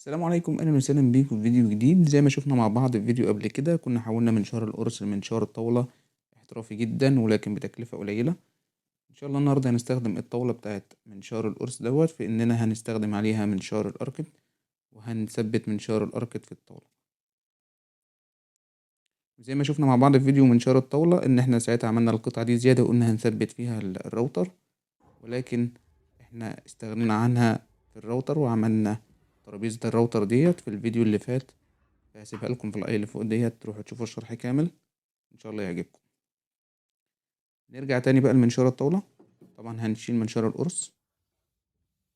السلام عليكم، اهلا وسهلا بيكم في فيديو جديد. زي ما شفنا مع بعض في فيديو قبل كده، كنا حولنا منشار القرص لمنشار الطاولة احترافي جدا ولكن بتكلفة قليلة. ان شاء الله النهارده هنستخدم الطاولة بتاعت منشار القرص في اننا هنستخدم عليها منشار الاركت، وهنثبت منشار الاركت في الطاولة. زي ما شفنا مع بعض في فيديو منشار الطاولة ان احنا ساعتها عملنا القطعة دي زيادة وقلنا هنثبت فيها الراوتر، ولكن احنا استغنينا عنها في الراوتر وعملنا ترابيزة الراوتر ديت في الفيديو اللي فات. هسيبها لكم في الاي اللي فوق ديت، تروحوا تشوفوا الشرح كامل ان شاء الله يعجبكم. نرجع تاني بقى لمنشار الطاولة. طبعا هنشيل منشار القرص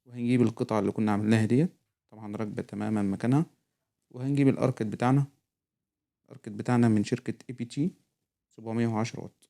وهنجيب القطعة اللي كنا عملناها ديت، طبعا راكبة تماما مكانها، وهنجيب الاركت بتاعنا. الاركت بتاعنا من شركة اي بي تي 710 واط.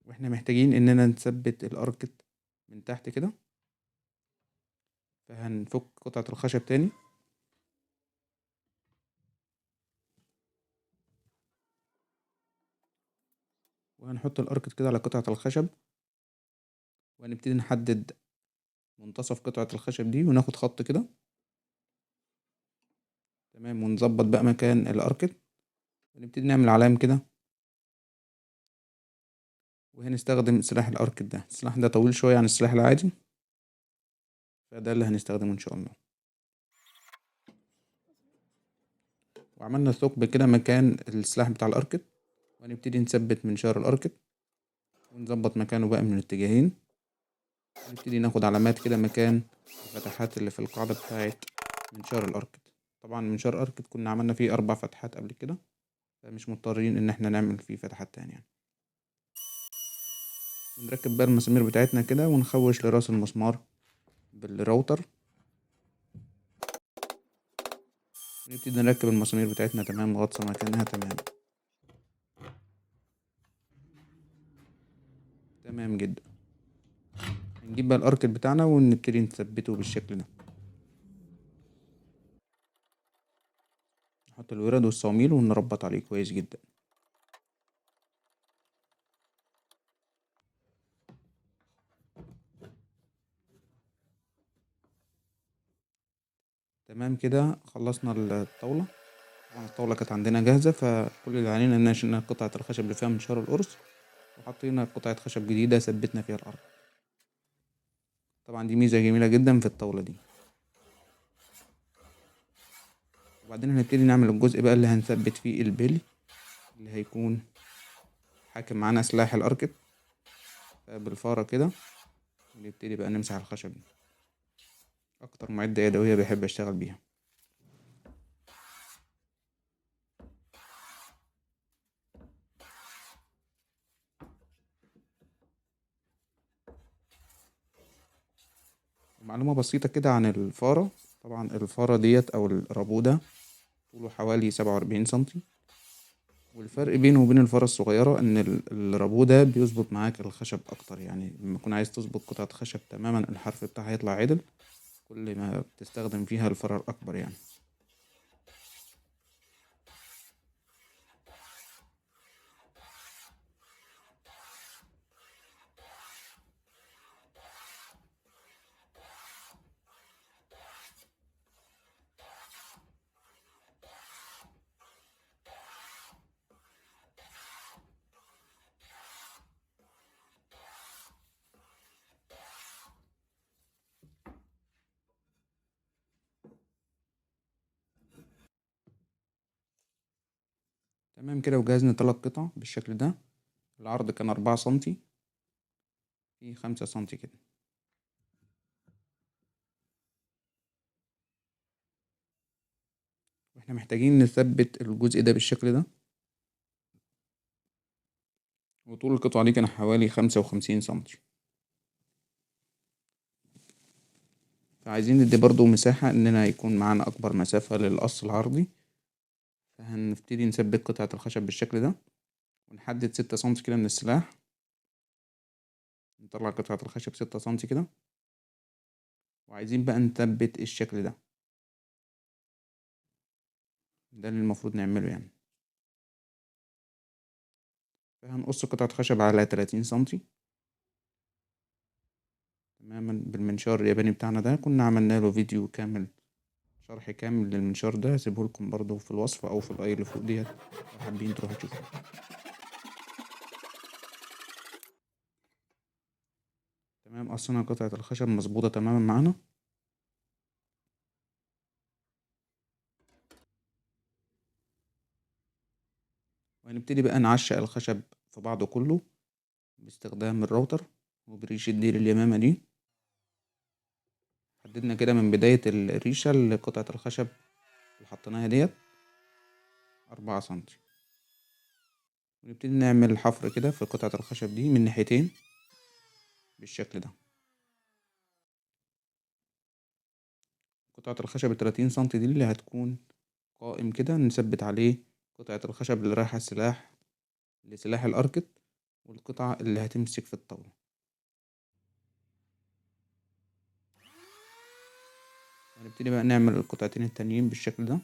واحنا محتاجين اننا نثبت الاركت من تحت كده، فهنفك قطعة الخشب تاني وهنحط الاركت كده على قطعة الخشب، وهنبتدي نحدد منتصف قطعة الخشب دي وناخد خط كده تمام، ونظبط بقى مكان الاركت ونبتدي نعمل علامة كده. وهنستخدم سلاح الاركت ده. السلاح ده طويل شوية عن السلاح العادي، فده اللي هنستخدمه ان شاء الله. وعملنا ثقب كده مكان السلاح بتاع الاركت، وهنبتدي نثبت منشار الاركت ونظبط مكانه بقى من الاتجاهين. ونبتدي ناخد علامات كده مكان الفتحات اللي في القاعدة بتاعت منشار الاركت. طبعا منشار الاركت كنا عملنا فيه 4 فتحات قبل كده، فمش مضطرين ان احنا نعمل فيه فتحات تانية يعني. ونركب بقى المسامير بتاعتنا كده ونخوش لراس المسمار بالراوتر. ونبتدي نركب المسامير بتاعتنا تمام غطسة مكانها تمام. تمام جدا. هنجيب بقى الاركت بتاعنا ونبتدي نثبته بالشكل ده. نحط الورد والصواميل ونربط عليه كويس جدا. تمام كده خلصنا الطاولة. طبعا الطاولة كانت عندنا جاهزة، فكل اللي علينا ان شلنا قطعة الخشب اللي فيها منشار القرص وحطينا قطعة خشب جديدة ثبتنا فيها الأرض. طبعا دي ميزة جميلة جدا في الطاولة دي. وبعدين هنبتدي نعمل الجزء بقى اللي هنثبت فيه البلي اللي هيكون حاكم معانا سلاح الأركت. بالفارة كده نبتدي بقى نمسح الخشب. أكتر معدة يدوية بحب أشتغل بيها. معلومة بسيطة كده عن الفارة. طبعا الفارة ديت أو الرابو ده طوله حوالي 47 سنتي، والفرق بينه وبين الفارة الصغيرة إن الرابو ده بيظبط معاك الخشب أكتر. يعني لما تكون عايز تظبط قطعة خشب تماما الحرف بتاعها يطلع عدل، كل ما بتستخدم فيها الفارة الأكبر يعني. تمام كده وجهزنا 3 قطع بالشكل ده. العرض كان 4 سنتي في 5 سنتي كده. واحنا محتاجين نثبت الجزء ده بالشكل ده. وطول القطعة دي كان حوالي 55 سنتي. فعايزين ندي برضو مساحة اننا يكون معانا اكبر مسافة للقص العرضي. فهنبتدي نثبت قطعة الخشب بالشكل ده ونحدد 6 سنتي كده من السلاح. نطلع قطعة الخشب 6 سنتي كده. وعايزين بقى نثبت الشكل ده. ده اللي المفروض نعمله يعني. فهنقص قطعة خشب على 30 سنتي. تماما بالمنشار الياباني بتاعنا ده. كنا عملنا له فيديو كامل، شرح كامل للمنشار ده، هسيبه لكم برضو في الوصف او في الاي اللي فوق ديت لو حابين تروحوا تشوفوه. تمام، قصينا قطعة الخشب مظبوطة تماما معانا. وهنبتدي بقى نعشق الخشب في بعضه كله باستخدام الراوتر وبريش الديل اليمامة دي. حددنا كده من بداية الريشة لقطعة الخشب اللي حطيناها ديت 4 سنتي، ونبتدي نعمل حفر كده في قطعة الخشب دي من ناحيتين بالشكل ده. قطعة الخشب ال30 سنتي دي اللي هتكون قائم كده نثبت عليه قطعة الخشب اللي رايحة لسلاح الأركت، والقطعة اللي هتمسك في الطاولة. هنبتدي بقى نعمل القطعتين التانيين بالشكل ده.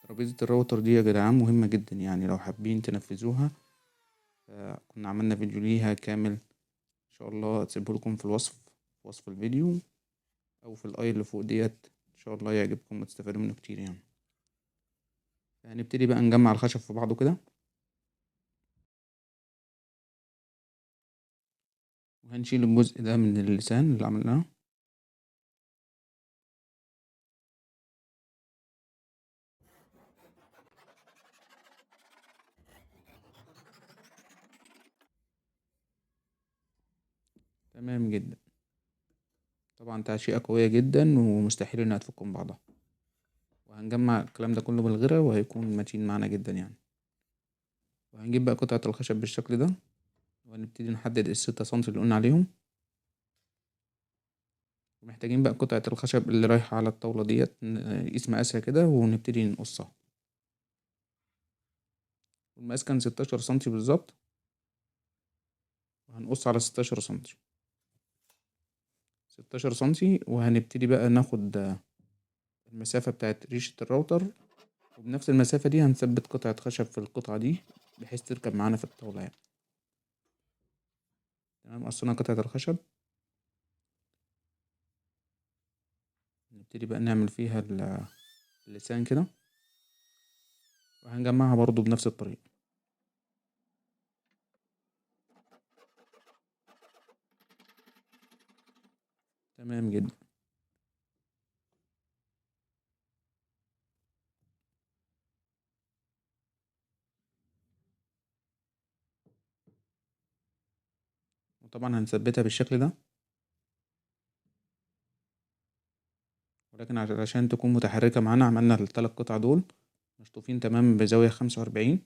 ترابيزة الراوتر دي يا جدعان مهمة جدا، يعني لو حابين تنفذوها كنا عملنا فيديو ليها كامل ان شاء الله هتسيبه لكم في الوصف، في وصف الفيديو او في الاي اللي فوق ديت، ان شاء الله يعجبكم وتستفادوا منه كتير يعني. هنبتدي بقى نجمع الخشب في بعضه كده، وهنشيل الجزء ده من اللسان اللي عملناه. تمام جدا. طبعا تعشيقة قوية جدا ومستحيل انها تفك من بعضها، وهنجمع الكلام ده كله بالغيرة وهيكون متين معانا جدا يعني. وهنجيب بقى قطعة الخشب بالشكل ده، وهنبتدي نحدد ال6 سنتي اللي قلنا عليهم. ومحتاجين بقى قطعة الخشب اللي رايحة على الطاولة ديت نقيس مقاسها كده ونبتدي نقصها. المقاس كان 16 سنتي بالظبط، وهنقص على 16 سنتي. 16 سنتي، وهنبتدي بقى ناخد المسافة بتاعت ريشة الراوتر، وبنفس المسافة دي هنثبت قطعة خشب في القطعة دي بحيث تركب معانا في الطاولة يعني. تمام، قصينا قطعة الخشب، نبتدي بقى نعمل فيها اللسان كده، وهنجمعها برضو بنفس الطريقة. تمام جدا. وطبعا هنثبتها بالشكل ده، ولكن علشان تكون متحركة معانا عملنا ال3 قطع دول مشطوفين تمام بزاوية 45.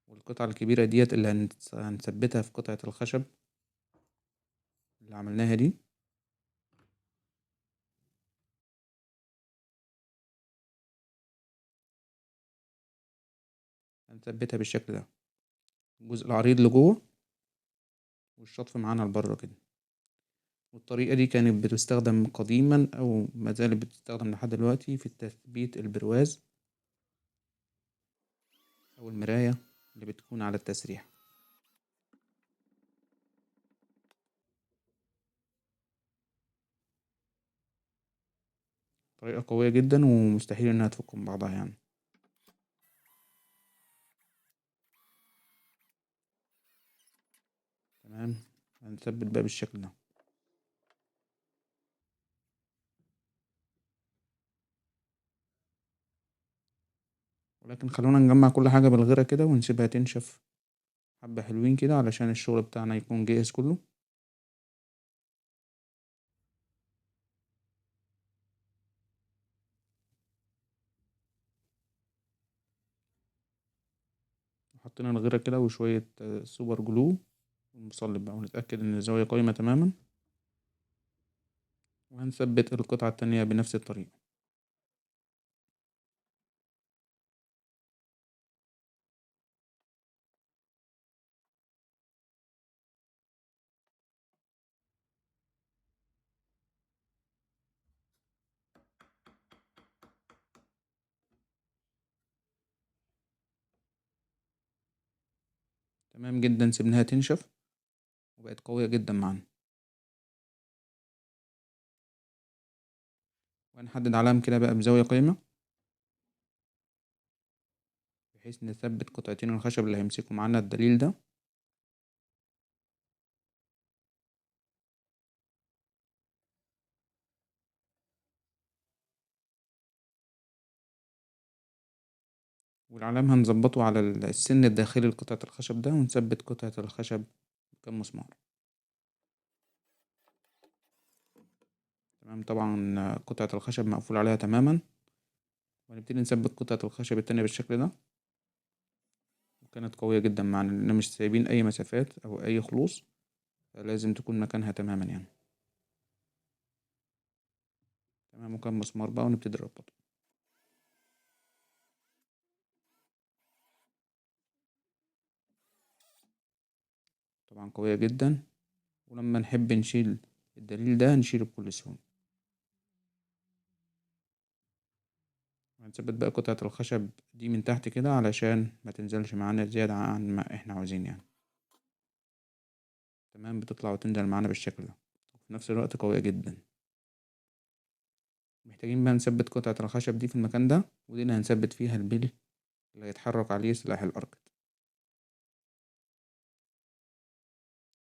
والقطعة الكبيرة ديت اللي هنثبتها في قطعة الخشب اللي عملناها دي، هنثبتها بالشكل ده، الجزء العريض لجوه والشطف معانا لبره كده. والطريقة دي كانت بتستخدم قديما أو ما زالت بتستخدم لحد دلوقتي في تثبيت البرواز أو المراية اللي بتكون على التسريح. طريقة قوية جدا ومستحيل إنها تفك من بعضها يعني. تمام، هنثبت بقى بالشكل ده. ولكن خلونا نجمع كل حاجة بالغيرة كده ونسيبها تنشف حبة حلوين كده علشان الشغل بتاعنا يكون جاهز كله. حطينا الغيرة كده وشوية سوبر جلو ونصلب بقى ونتأكد إن الزاوية قايمة تماما، وهنثبت القطعة التانية بنفس الطريقة. تمام جدا، سيبناها تنشف وبقت قوية جدا معانا. وهنحدد علامة كده بقى بزاوية قايمة، بحيث نثبت قطعتين الخشب اللي هيمسكوا معانا الدليل ده. والعلامة هنظبطه على السن الداخلي لقطعة الخشب ده، ونثبت قطعة الخشب بكام مسمار. تمام، طبعا قطعة الخشب مقفول عليها تماما، وهنبتدي نثبت قطعة الخشب التانية بالشكل ده. وكانت قوية جدا معانا لأننا مش سايبين أي مسافات أو أي خلوص، فلازم تكون مكانها تماما يعني. تمام، وكام مسمار بقى ونبتدي نربطه. طبعا قوية جدا، ولما نحب نشيل الدليل ده نشيله بكل سهولة. هنثبت بقى قطعة الخشب دي من تحت كده علشان ما تنزلش معانا زيادة عن ما احنا عاوزين يعني. تمام، بتطلع وتنزل معانا بالشكل ده، وفي نفس الوقت قوية جدا. محتاجين بقى نثبت قطعة الخشب دي في المكان ده، ودي اللي هنثبت فيها البلي اللي هيتحرك عليه سلاح الأرض.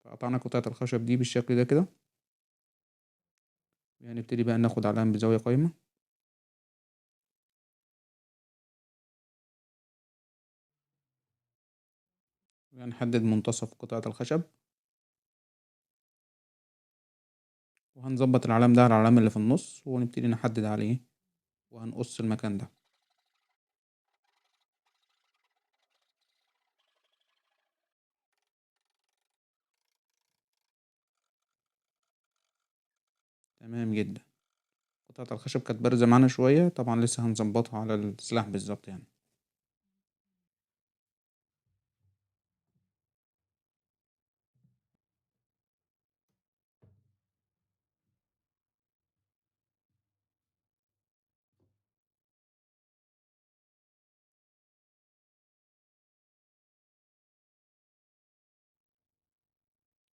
فقطعنا قطعة الخشب دي بالشكل ده كده، هنبتدي بقى ناخد علامة بزاوية قايمة، وهنحدد منتصف قطعة الخشب، وهنظبط العلم ده على العلامة اللي في النص، ونبتدي نحدد عليه وهنقص المكان ده. تمام جدا. قطعة الخشب كانت بارزة معانا شوية، طبعا لسه هنظبطها على السلاح بالظبط يعني.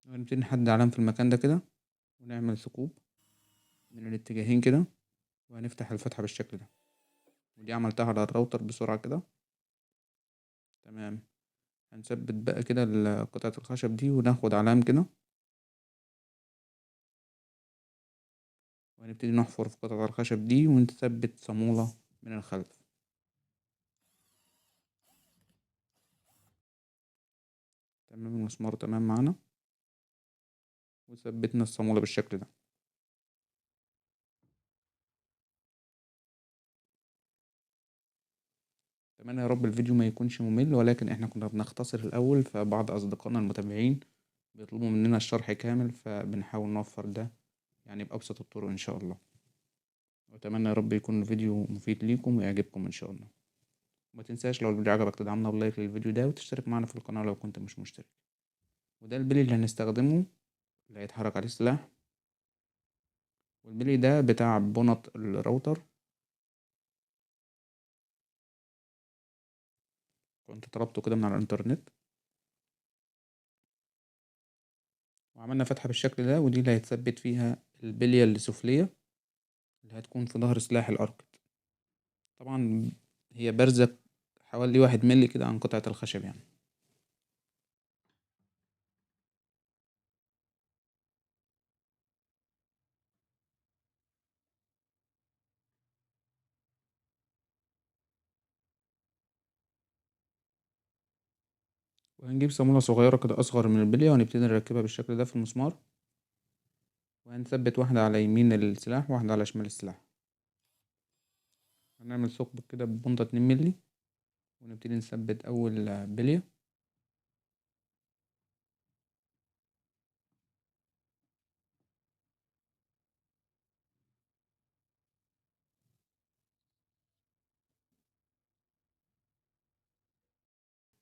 ونبتدي نحدد علامة في المكان ده كده، ونعمل ثقوب من الاتجاهين كده، وهنفتح الفتحة بالشكل ده. ودي عملتها على الراوتر بسرعة كده. تمام، هنثبت بقى كده قطعة الخشب دي وناخد علامة كده، وهنبتدي نحفر في قطعة الخشب دي ونثبت صامولة من الخلف. تمام، المسمار تمام معانا، وثبتنا الصامولة بالشكل ده. أتمنى يا رب الفيديو ما يكونش ممل، ولكن احنا كنا بنختصر الأول، فبعض أصدقائنا المتابعين بيطلبوا مننا الشرح كامل، فبنحاول نوفر ده يعني بأبسط الطرق إن شاء الله. وأتمنى يا رب يكون الفيديو مفيد ليكم ويعجبكم إن شاء الله. وما تنساش لو الفيديو عجبك تدعمنا بلايك للفيديو ده، وتشترك معنا في القناة لو كنت مش مشترك. وده البلي اللي هنستخدمه، اللي هيتحرك عليه السلاح. والبلي ده بتاع بونط الراوتر، كنت طلبته كده من على الإنترنت، وعملنا فتحة بالشكل ده، ودي اللي هيتثبت فيها البلية السفلية اللي هتكون في ظهر سلاح الأركت. طبعا هي بارزة حوالي 1 ملي كده عن قطعة الخشب يعني. وهنجيب صامولة صغيرة كده أصغر من البلية، وهنبتدي نركبها بالشكل ده في المسمار، وهنثبت واحدة على يمين السلاح وواحدة على شمال السلاح. هنعمل ثقب كده ببنطة 2 ملي، ونبتدي نثبت أول بلية.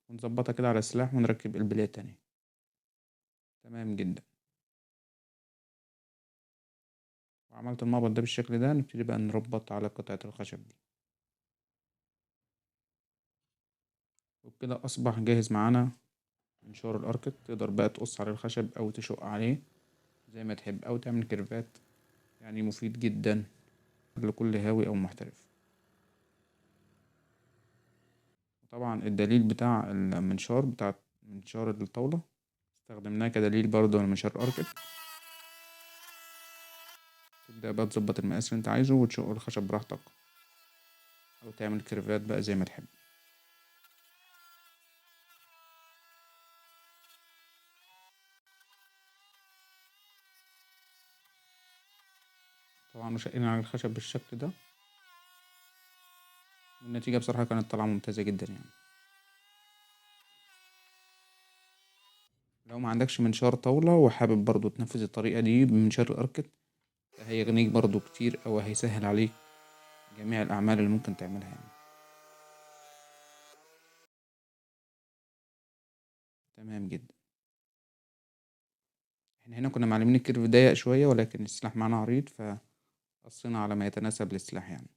ونظبطها كده على السلاح ونركب البلية التانية. تمام جدا. وعملت المقبض ده بالشكل ده، نبتدي بقى نربط على قطعة الخشب دي. وبكده أصبح جاهز معانا منشار الاركت تقدر بقى تقص عليه الخشب او تشق عليه زي ما تحب او تعمل كيرفات، يعني مفيد جدا لكل هاوي او محترف. طبعا الدليل بتاع المنشار بتاع منشار الطاولة استخدمناه كدليل برضه لمنشار الاركت. تبدأ بقى تظبط المقاس اللي انت عايزه وتشق الخشب براحتك او تعمل كيرفات بقى زي ما تحب. طبعا شقينا على الخشب بالشكل ده، والنتيجة بصراحة كانت طالعة ممتازة جدا يعني. لو ما عندكش منشار طاولة وحابب برضو تنفذ الطريقة دي بمنشار الأركت، هيغنيك برضو كتير أو هيسهل عليك جميع الأعمال اللي ممكن تعملها يعني. تمام جدا. احنا هنا كنا معلمين الكيرف ضيق شوية، ولكن السلاح معانا عريض فقصينا على ما يتناسب للسلاح يعني،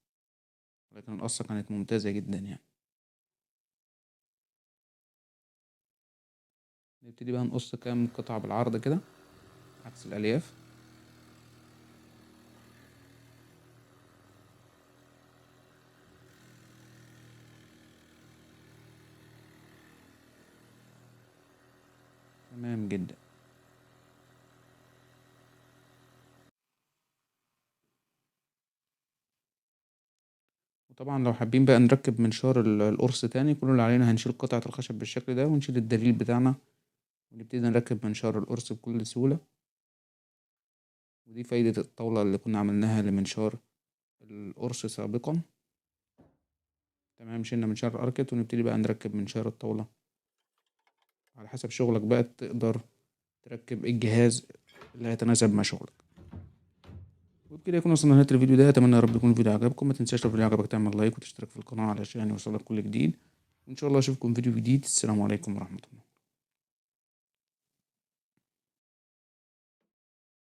ولكن القصة كانت ممتازة جدا يعني. نبتدي بقى نقص كام قطعة بالعرض كده عكس الألياف. تمام جدا. وطبعا لو حابين بقى نركب منشار القرص تاني، كل اللي علينا هنشيل قطعة الخشب بالشكل ده ونشيل الدليل بتاعنا ونبتدي نركب منشار القرص بكل سهولة. ودي فايدة الطاولة اللي كنا عملناها لمنشار القرص سابقا. تمام، شلنا منشار الأركت ونبتدي بقى نركب منشار الطاولة على حسب شغلك بقى، تقدر تركب الجهاز اللي هيتناسب مع شغلك. وبكده يكون وصلنا لنهاية الفيديو ده. أتمنى يا رب يكون الفيديو عجبكم. ما تنساش لو الفيديو عجبك تعمل لايك وتشترك في القناة علشان يوصلك كل جديد، وإن شاء الله أشوفكم في فيديو جديد. السلام عليكم ورحمة الله.